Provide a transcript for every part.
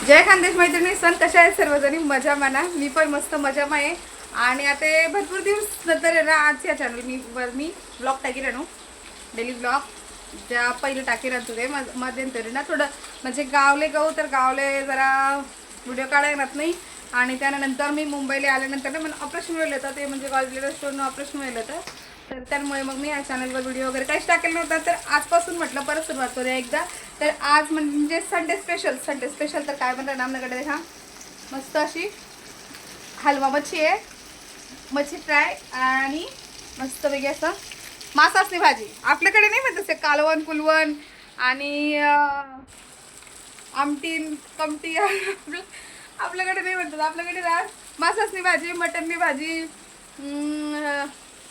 जय खानदेश मैत्रिणी, सण कशा आहेत सर्वजणी? मजा म्हणा, मी पण मस्त मजा आहे. आणि आता भरपूर दिवस नंतर आहे ना आज या चॅनल मी ब्लॉग टाकी राहणू डेली ब्लॉग ज्या पहिले टाकी राहतो ते मध्यंतरी ना थोडं म्हणजे गावले गहू तर गावले जरा व्हिडिओ काढायला येत नाही. आणि त्यानंतर मी मुंबईला आल्यानंतर ना मला ऑपरेशन व्हायला होतं, ते म्हणजे गॉलब्लॅडर स्टोननं ऑपरेशन व्हायला होतं. तर त्यामुळे मग मी या चॅनलवर व्हिडिओ वगैरे काहीच टाकेल नव्हता. तर आजपासून म्हटलं परत सुरुवात करूया एकदा. तर आज म्हणजे संडे स्पेशल तर काय म्हणतात आमच्याकडे हा मस्त अशी हलवा मच्छी आहे, मच्छी फ्राय आणि मस्त वेगळी असं मासासनी भाजी. आपल्याकडे नाही म्हणत असे कालवण कुलवण आणि आमटीन कमटी आपल्याकडे नाही म्हणतात. आपल्याकडे ना मासासनी भाजी, मटननी भाजी,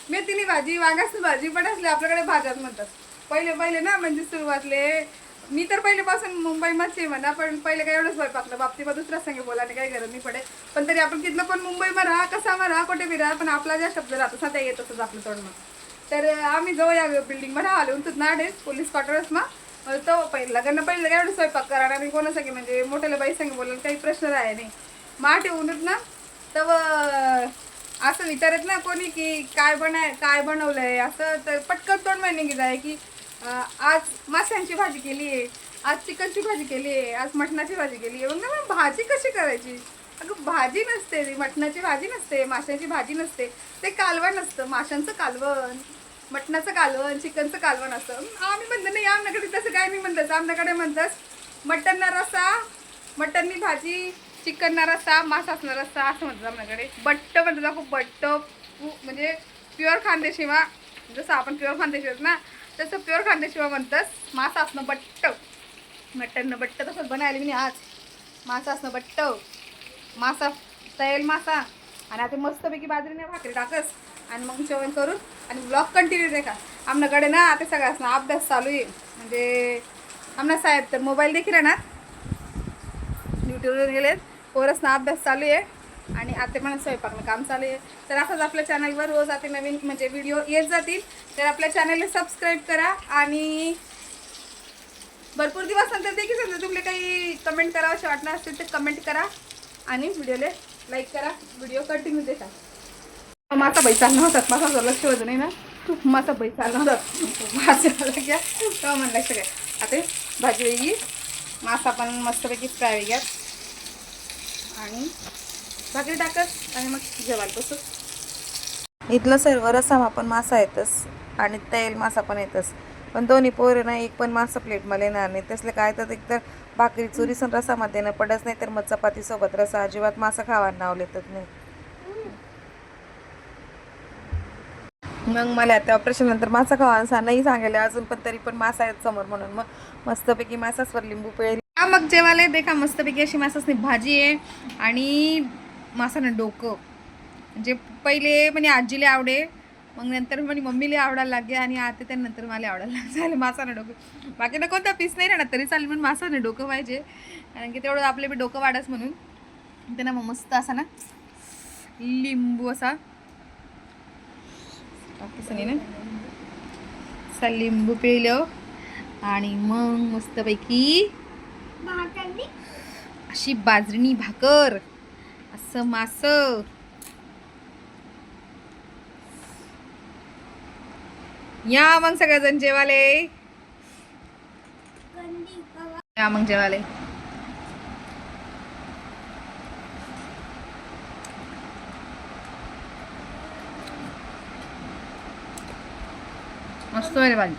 मेथीनी भाजी, वांगासनी भाजी पण असले आपल्याकडे भाज्याच म्हणतात. पहिले पहिले ना म्हणजे सुरुवातले मी तर पहिल्यापासून मुंबईमध्ये आहे म्हणा, पण पहिले काय एवढंच स्वयंपाकलं बाबतीत दुसऱ्या संगे बोलायला काही गरज नाही पडे. पण तरी आपण तिथलं पण मुंबईमध्ये राहा कसा राहा कुठे बी राहा, पण आपला ज्या शब्द राहतो सध्या येत असंच आपलं तोंड. तर आम्ही जवळ या बिल्डिंगमध्ये आलो तिथं नाडे पोलीस क्वार्टर्स मग तो पहिलं लग्न पहिलं काय एवढं स्वयंपाक करा आणि कोणा संगे म्हणजे मोठ्याला बाई संगे बोलायला काही प्रश्न आहे नाही. माठ येऊनच ना तर असं विचारत ना कोणी की काय बनवलंय असं, तर पटकन तोंड माहिती निघत आहे की आज माशांची भाजी केली आहे, आज चिकनची भाजी केली आहे, आज मटणाची भाजी केली आहे. मग भाजी कशी करायची? अगं भाजी नसते ती, मटणाची भाजी नसते, माशांची भाजी नसते, ते कालवण असतं. माशांचं कालवण, मटणाचं कालवण, चिकनचं कालवण असतं. आम्ही म्हणतो नाही आमच्याकडे तसं काय नाही म्हणतात. आमच्याकडे म्हणतात मटणना रस्सा, मटणनी भाजी, चिकनना रस्सा, मासासना रस्सा असं म्हणतात आमच्याकडे. बट्ट म्हणतात खूप बट्ट, म्हणजे प्युअर खानदेशीवा. जसं आपण प्युअर खानदेशी ना तसं प्युअर खानदेशीवा म्हणतात. मासा असणं बट्ट, मटणनं बट्ट तसंच बनायला मी आज. मासा असणं बट्ट, मासा तळेल मासा. आणि आता मस्तपैकी बाजरीने भाकरी टाकस आणि मग जेवण करून आणि ब्लॉग कंटिन्यू देखा. आमच्याकडे ना आता सगळ्यांना अभ्यास चालू आहे. म्हणजे आमना साहेब तर मोबाईल देखील राहणार, ड्युटीवर गेलेत, पोरसना अभ्यास चालू आहे आणि आता मला स्वयंपाकनं काम चालू आहे. तर असंच आपल्या चॅनलवर रोज आता नवीन म्हणजे व्हिडिओ येत जातील. तर आपल्या चॅनलला सबस्क्राईब करा आणि भरपूर दिवस नंतर देखील समजा तुम्हाला काही कमेंट करावं वाटणार असेल तर कमेंट करा आणि व्हिडिओला लाईक करा. व्हिडिओ कंटिन्यू देता. माझा बाई चालणार होतात, माझा लक्ष होतं नाही ना, माझा बाई चालणार होतात माझ्या घ्या तेव्हा म्हणलं सगळ्या. आता भाजी वेगळी, मासा पण मस्तपैकी फ्राय वेगळ्यात आणि भाकरी टाकत आणि मग जेवायला बसू. इथलं सर्व रस्सा पण मासा येतच आणि तेल मासा पण येतच, पण दोन्ही पोरं ना एक पण मासा प्लेटमध्ये येणार नाही. तसले काय तर एकतर भाकरी चुरी सण रसामध्ये न पडत नाही, तर मग चपातीसोबत रसा अजिबात मासा खावायला नाव लेतच नाही. मग मला आता ऑपरेशन नंतर मासा खावा नाही सांगायला अजून, पण तरी पण मासा आहेत समोर म्हणून मग मस्तपैकी मासासवर लिंबू पिळेल. हा मग जेवायला देखा मस्तपैकी अशी मासासनी भाजी आहे आणि मासानं डोकं. म्हणजे पहिले म्हणजे आजीला आवडे, मग नंतर म्हणे मम्मीला आवडायला लागले आणि आता त्यानंतर मला आवडायला झालं मासानं डोकं. बाकी ना कोणता पीस नाही राहणार तरी चालेल, पण मासानं डोकं पाहिजे कारण की तेवढं आपले बी डोकं वाढच म्हणून. त्यांना मग मस्त असा ना लिंबू असा नाही ना असा लिंबू पिळलं आणि मग मस्तपैकी अशी बाजरीनी भाकर, असं मास. या मग सगळेजण जेवाले, या मग जेवाले. मस्त आहे भाजी.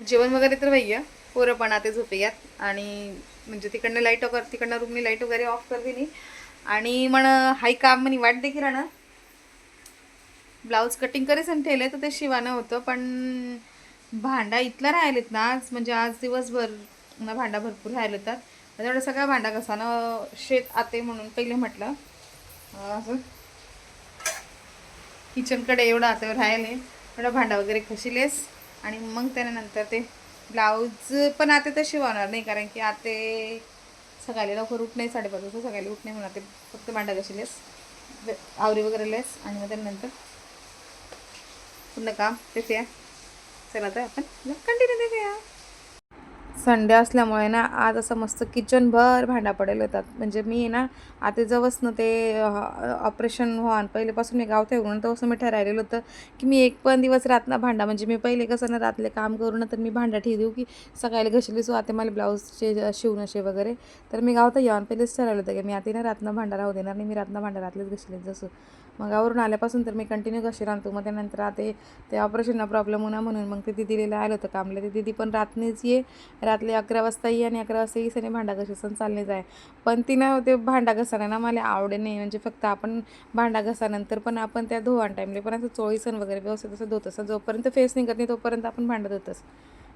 जेवण वगैरे तर भैया पोरं पण आता झोपेयात आणि म्हणजे तिकडनं लाईट वगैरे तिकडनं रूमनी लाईट वगैरे ऑफ कर दिली आणि म्हण हाई काम म्हणे वाट देखील राहणं. ब्लाऊज कटिंग करेच ठेवलं तर ते शिवानं होतं, पण भांडा इथला राहिलेत ना आज, म्हणजे आज दिवसभर ना भांडा भरपूर राहिले होतात. तेवढं सगळा भांडा कसानं शेत आते म्हणून पहिले म्हटलं असं किचनकडे एवढं आत्यावर राहिले एवढा भांडा वगैरे खशिलेस आणि मग त्यानंतर ते ब्लाऊज पण आता तर शिवणार नाही कारण की आता सकाळी लवकर उठ नाही, 5:30 वाजता सकाळी उठ नाही म्हणून ते फक्त भांडा घाशिलेस आवरी वगैरे लेस आणि मग त्यानंतर पूर्ण काम तेच या. चला तर आपण कंटिन्यू देऊया. संडे असल्यामुळे ना आज असं मस्त किचनभर भांडा पडेल होतात. म्हणजे मी ना आता जवळच ते ऑपरेशन व्हान पहिलेपासून मी गावात येऊन तसं मी ठरायलेलं होतं की मी एक पण दिवस रात ना भांडा म्हणजे मी पहिले कसं ना रातले काम करून तर मी भांडा ठेवू देऊ की सकाळी घशीली सो आता मला ब्लाऊजचे शिवणशे वगैरे तर मी गावात येऊन पहिलेच ठरवलं होतं की मी आता ना रातना भांडा राहू देणार नाही, मी रातना भांडा रातलेच घशीले जसं मग गावावरून आल्यापासून तर मी कंटिन्यू घशी राहतो. मग त्यानंतर आता ते ऑपरेशनला प्रॉब्लेम होणार म्हणून मग ते दिदीला आलं होतं कामला ते दिदी पण रात्रीच ये रात्री 11 वाजता ये आणि 11 वाजता येईस आणि भांडा घासून चालले जाय. पण तिनं ते भांडा घसायला ना मला आवडे नाही. म्हणजे फक्त आपण भांडा घसानंतर पण आपण त्या धुवाण टाईमले पण असं चोळीसन वगैरे व्यवस्थित असं धुत असं जोपर्यंत फेस निघत नाही तोपर्यंत आपण भांडा धुतच.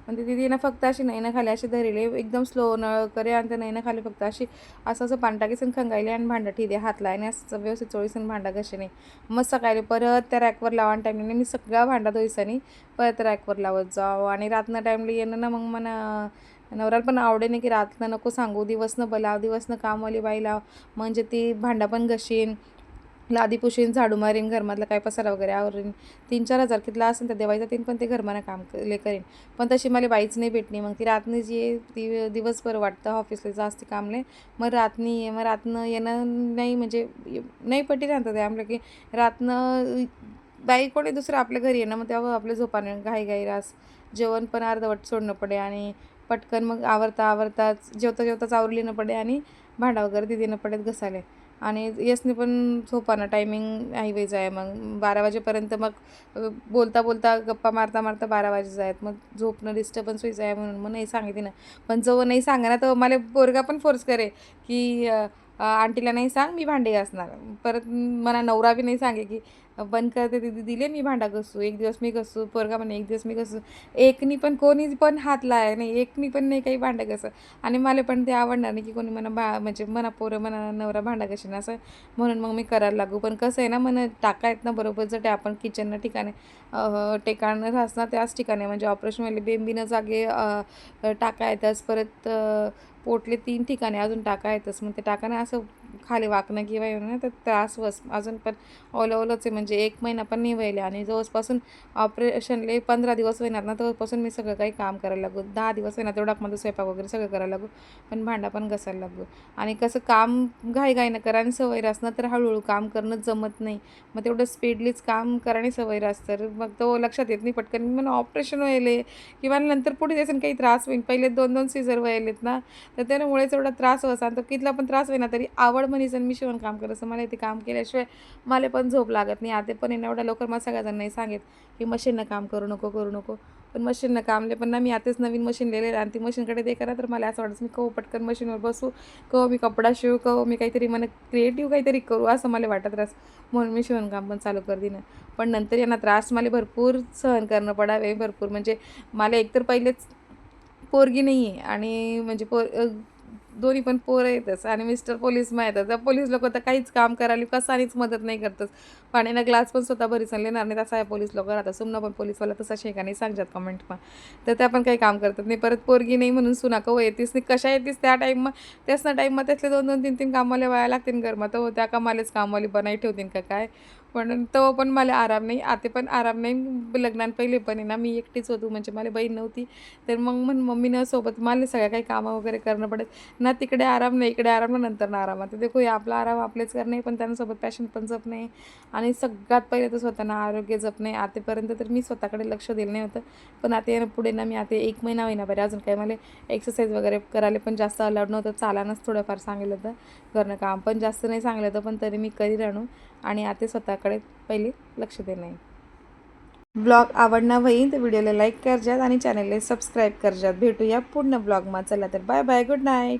पण ती दिदीनं फक्त अशी नाही ना खाली अशी धरले एकदम स्लो नळ करे आणि त्या नाही ना खाली फक्त अशी असं पाणी टाकीसन खंगायले आणि भांडा ठेवले हात लायने असं व्यवस्थित चोळीसन भांडा घसे नाही. मग सकाळी परत त्या रॅकवर लावण टाईमने मी सगळा भांडा धुईसानी परत रॅकवर लावत जावं. आणि रातनं टाईमला येणं ना मग मला नवऱ्याला पण आवडे नाही की रातनं नको सांगू दिवसनं बोलाव दिवसनं कामवाली बाई लाव म्हणजे ती भांडा पण घशीन लादी पुशीन झाडू मारीन घरमधला काय पसारा वगैरे आवरीन 3-4 हजार कितला असेल तर देवायचा तीन पण ते घरमानं काम करीन. पण तशी मला बाईच नाही भेटली. मग ती रातनं जी ती दिवसभर वाटतं ऑफिसला जास्त कामले मग रातनी ये मग रातनं येणं नाही म्हणजे नाही पटी राहतं ते आपलं की रातनं बाई कोणी दुसरं आपल्या घरी येणं मग तेव्हा आपल्या झोपाने घाई रास जेवण पण अर्धवट सोडणं पडे आणि पटकन मग आवरता जेवताच आवरली न पडे आणि भांडा वगैरे ती देणं पडेत घसाले. आणि यसने पण झोपानं टायमिंग हायवे जाय मग 12 वाजेपर्यंत मग बोलता गप्पा मारता 12 वाजे जायत मग झोपणं डिस्टर्बन्स व्हायचं आहे म्हणून मग नाही सांगितली ना. पण जो नाही सांगा ना तर मला पोरगा पण फोर्स करे की आंटीला नाही सांग मी भांडे घासणार. परत मला नवरा बी नाही सांगे की बंद करते दीदी दिले मी भांडा घसू एक दिवस मी घसू पोरगा म्हणे एक दिवस मी घसू. एकनी पण कोणी पण हात लाय नाही एकनी पण नाही काही भांडा घसं आणि मला पण ते आवडणार नाही की कोणी म्हणजे मना पोरं मना नवरा भांडा घशीन असं म्हणून मग मी करायला लागू. पण कसं आहे ना मन टाका आहेत ना बरोबर जर ते आपण किचननं ठिकाणी ठिकाणं राहणार त्याच ठिकाणी म्हणजे ऑपरेशनवाले बेंबीनं जागे टाका येतच परत पोटले 3 ठिकाणी अजून टाका येतच मग ते टाकाने असं खाली वाकणं किंवा येणं तर त्रास अजून पण ओलंच आहे. म्हणजे 1 महिना पण नाही व्हायला आणि जवळपासून ऑपरेशनले 15 दिवस होणार ना तेव्हापासून मी सगळं काही काम करायला लागू 10 दिवस होणार तेवढा माझं स्वयंपाक वगैरे सगळं करायला लागू पण भांडा पण घासायला लागू. आणि कसं काम घाईनं करा आणि सवय असणं तर हळूहळू काम करणं जमत नाही. मग तेवढं स्पीडलीच काम कराने सवय तर मग तो लक्षात येत नाही पटकन मला ऑपरेशन व्हायले किंवा नंतर पुढे त्याच्यानं काही त्रास होईल. पहिले 2-2 सीझर व्हायलेत ना तर त्यामुळेच एवढा त्रास व्हायचा आणि तो कितला पण त्रास होईना तरी आवड म्हणीच मी शिवण काम करायचं मला ते काम केल्याशिवाय मला पण झोप लागत नाही. आता पण एवढ्या लवकर मला सगळ्याजण नाही सांगेत की मशीननं काम करू नको पण मशीननं कामले पण ना मी आताच नवीन मशीन लिहिलेलं आणि ती मशीनकडे दे करा तर मला असं वाटतं मी कहो पटकन मशीनवर बसू कहो मी कपडा शिवू कहो मी काहीतरी मला क्रिएटिव्ह काहीतरी करू असं मला वाटत राहस म्हणून मी शिवणकाम पण चालू कर दिनं. पण नंतर यांना त्रास मला भरपूर सहन करणं पडावे भरपूर म्हणजे मला एकतर पहिलेच पोरगी नाही आहे आणि म्हणजे दोन्ही पण पोरं येतच आणि मिस्टर पोलीस येतात त्या पोलीस लोक तर काहीच काम करायला कसानीच मदत नाही करतच. पाण्यानं ग्लास पण स्वतः भरी चालले नाही तसा पोलीस लोक राहतात सुमना पण पोलीसवाला तसा शेका नाही सांगतात कमेंटમાં तर त्या पण काही काम करतात नाही. परत पोरगी नाही म्हणून सुना कहो येतीस नाही कशा येतीस त्या टाईमમાં त्याच ना टाईमમાં त्यातले 2-2-3-3 कामवाले वाया लागतील घरमा तर त्या कामालेच कामवाली बनाई ठेवतील का काय. पण तो पण मला आराम नाही आता पण आराम नाही लग्नान पहिले पण आहे ना मी एकटीच होतो म्हणजे मला बहीण नव्हती तर मग मम्मीनं सोबत मला सगळ्या काही कामं वगैरे करणं पडत ना तिकडे आराम नाही इकडे आराम ना नंतर ना आराम. आता देखो आपला आराम आपलेच करणे पण त्यांच्यासोबत पॅशन पण जपणे आणि सगळ्यात पहिले तर स्वतःना आरोग्य जपणे. आतापर्यंत तर मी स्वतःकडे लक्ष दिलं नाही होतं पण आता पुढे ना मी आता 1 महिना होईना बरं अजून काही मला एक्सरसाइज वगैरे करायला पण जास्त अलाउड नव्हतं चालानच थोडंफार सांगितलं होतं घरनं काम पण जास्त नाही सांगितलं होतं पण तरी मी करी राहणू आणि आता स्वतःकडे पहिले लक्ष देणं आहे. ब्लॉग आवडणार होईल तर व्हिडिओला लाईक करजात आणि चॅनलला सबस्क्राईब करजात. भेटूया पूर्ण ब्लॉगમાં चला तर बाय बाय गुड नाईट.